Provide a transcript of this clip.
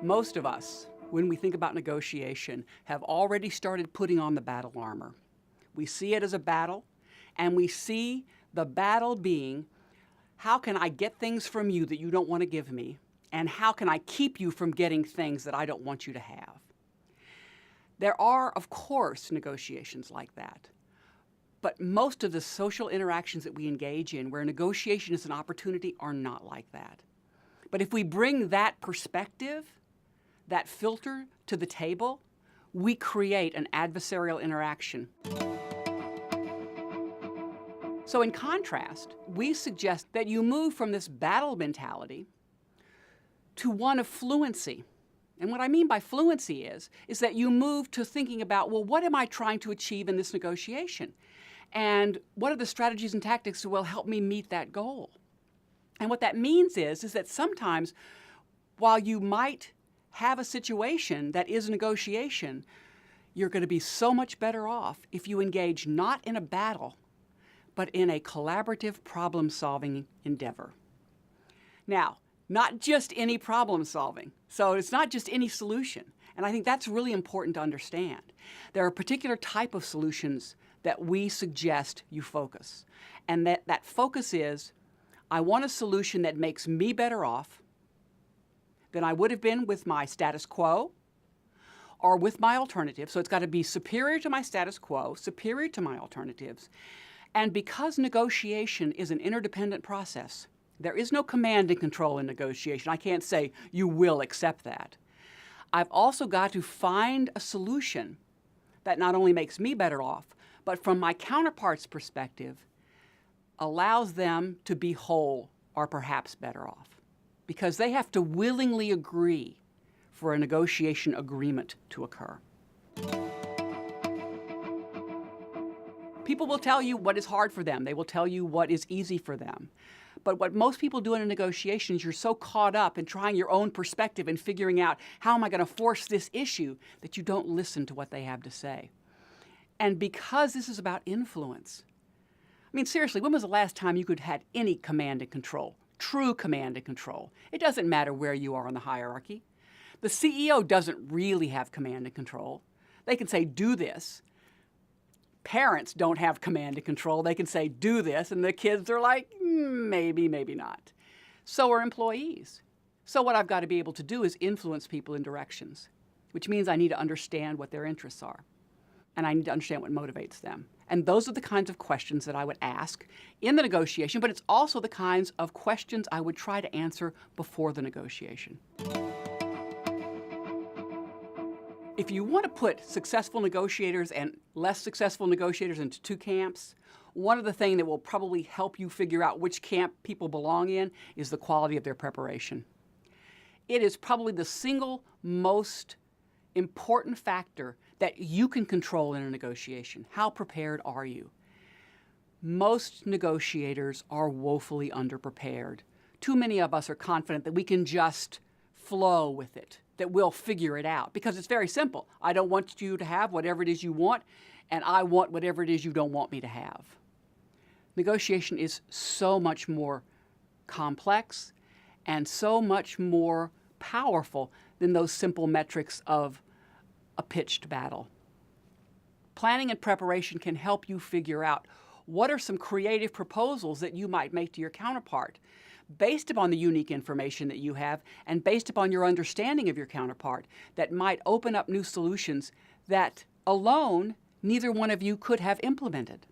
Most of us, when we think about negotiation, have already started putting on the battle armor. We see it as a battle, and we see the battle being, how can I get things from you that you don't want to give me, and how can I keep you from getting things that I don't want you to have? There are, of course, negotiations like that. But most of the social interactions that we engage in, where negotiation is an opportunity, are not like that. But if we bring that perspective, that filter to the table, we create an adversarial interaction. So in contrast, we suggest that you move from this battle mentality to one of fluency. And what I mean by fluency is that you move to thinking about, well, what am I trying to achieve in this negotiation? And what are the strategies and tactics that will help me meet that goal? And what that means is that sometimes, while you might have a situation that is a negotiation, you're going to be so much better off if you engage not in a battle, but in a collaborative problem-solving endeavor. Now, not just any problem solving. So it's not just any solution. And I think that's really important to understand. There are particular type of solutions that we suggest you focus. And that focus is, I want a solution that makes me better off than I would have been with my status quo or with my alternative. So it's got to be superior to my status quo, superior to my alternatives. And because negotiation is an interdependent process, there is no command and control in negotiation. I can't say you will accept that. I've also got to find a solution that not only makes me better off, but from my counterpart's perspective, allows them to be whole or perhaps better off. Because they have to willingly agree for a negotiation agreement to occur. People will tell you what is hard for them. They will tell you what is easy for them. But what most people do in a negotiation is you're so caught up in trying your own perspective and figuring out, how am I going to force this issue, that you don't listen to what they have to say. And because this is about influence, I mean, seriously, when was the last time you could have had any command and control? True command and control. It doesn't matter where you are in the hierarchy. The CEO doesn't really have command and control. They can say, do this. Parents don't have command and control. They can say, do this, and the kids are like, maybe, maybe not. So are employees. So what I've got to be able to do is influence people in directions, which means I need to understand what their interests are, and I need to understand what motivates them. And those are the kinds of questions that I would ask in the negotiation, but it's also the kinds of questions I would try to answer before the negotiation. If you want to put successful negotiators and less successful negotiators into two camps, one of the things that will probably help you figure out which camp people belong in is the quality of their preparation. It is probably the single most important factor that you can control in a negotiation. How prepared are you? Most negotiators are woefully underprepared. Too many of us are confident that we can just flow with it, that we'll figure it out, because it's very simple. I don't want you to have whatever it is you want, and I want whatever it is you don't want me to have. Negotiation is so much more complex and so much more powerful than those simple metrics of a pitched battle. Planning and preparation can help you figure out what are some creative proposals that you might make to your counterpart based upon the unique information that you have and based upon your understanding of your counterpart that might open up new solutions that alone neither one of you could have implemented.